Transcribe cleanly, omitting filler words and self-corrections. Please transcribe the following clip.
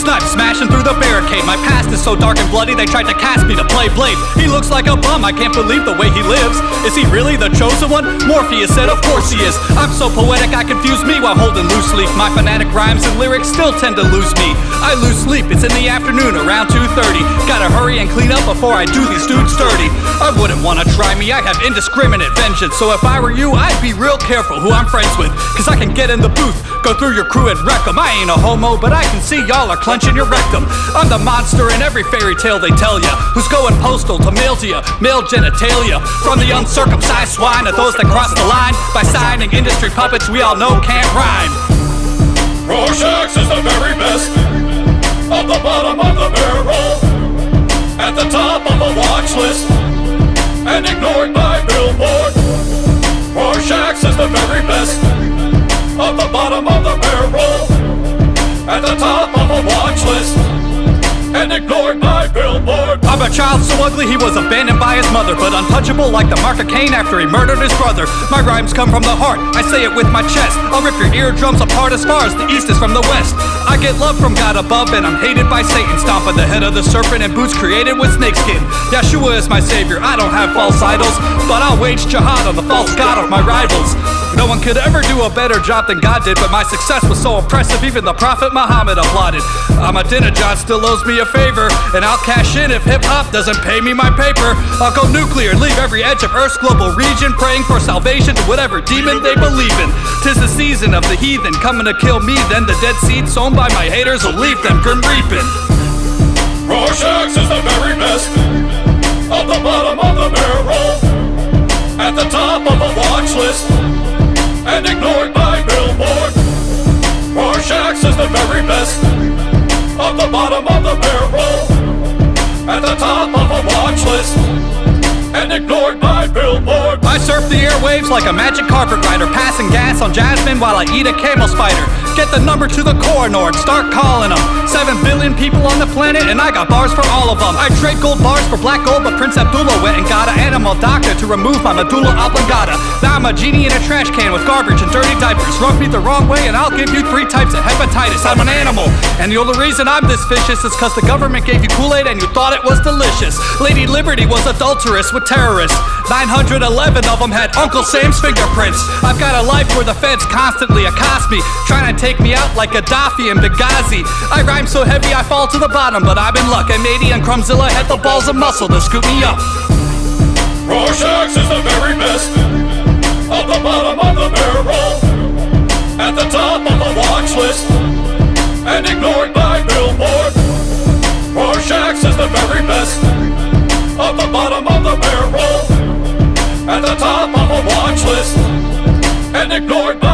Snipes smashing through the barricade. My past is so dark and bloody, they tried to cast me to play Blade. He looks like a bum, I can't believe the way he lives. Is he really the chosen one? Morpheus said of course he is. I'm so poetic I confuse me while holding loose leaf. My fanatic rhymes and lyrics still tend to lose me. I lose sleep, it's in the afternoon around 2:30. Gotta hurry and clean up before I do these dudes dirty. I wouldn't wanna try me, I have indiscriminate vengeance. So if I were you, I'd be real careful who I'm friends with, cause I can get in the booth, go through your crew and wreck 'em. I ain't a homo, but I can see y'all are clenching your rectum. I'm the monster in every fairy tale they tell ya, who's going postal to mail to ya, male genitalia. From the uncircumcised swine to those that cross the line by signing industry puppets we all know can't rhyme. Rorshax is the very best, at the bottom of the barrel, at the top of a watch list, and ignored by billboard. Rorshax is the very best, at the bottom of the barrel, at the top of a watch list, and ignored by billboard. I'm a child so ugly he was abandoned by his mother, but untouchable like the mark of Cain after he murdered his brother. My rhymes come from the heart, I say it with my chest. I'll rip your eardrums apart as far as the east is from the west. I get love from God above and I'm hated by Satan, stomping the head of the serpent in boots created with snakeskin. Yeshua is my savior, I don't have false idols, but I'll wage jihad on the false god of my rivals. No one could ever do a better job than God did, but my success was so impressive even the Prophet Muhammad applauded. Ahmadinejad still owes me a favor, and I'll cash in if hip-hop doesn't pay me my paper. I'll go nuclear, leave every edge of Earth's global region, praying for salvation to whatever demon they believe in. 'Tis the season of the heathen coming to kill me, then the dead seed sown by my haters will leave them grim reaping. Rorshax is the very best, at the bottom of the barrel, at the top of a watch list, and ignored by billboard. Rorshax is the very best, at the bottom of the barrel, at the top of a watch list, and ignored by billboard. I surf the airwaves like a magic carpet rider, passing gas on Jasmine while I eat a camel spider. Get the number to the coroner and start calling them. 7 billion people on the planet and I got bars for all of them. I trade gold bars for black gold, but Prince Abdullah went and got an animal doctor to remove my medulla oblongata. Now I'm a genie in a trash can with garbage and dirty diapers. Rub me the wrong way and I'll give you 3 types of hepatitis. I'm an animal, and the only reason I'm this vicious is cause the government gave you Kool-Aid and you thought it was delicious. Lady Liberty was adulterous with terrorists. 911 of them had Uncle Sam's fingerprints. I've got a life where the feds constantly accost me, trying to take me out like Gaddafi and Benghazi. I rhyme so heavy I fall to the bottom, but I'm in luck. M80 and Crumbzilla had the balls of muscle to scoop me up. Rorshax is the very best, at the bottom of the barrel, at the top of a watch list, and ignored by billboard. Rorshax is the very best, at the bottom of the barrel, at the top of a watch list, and ignored by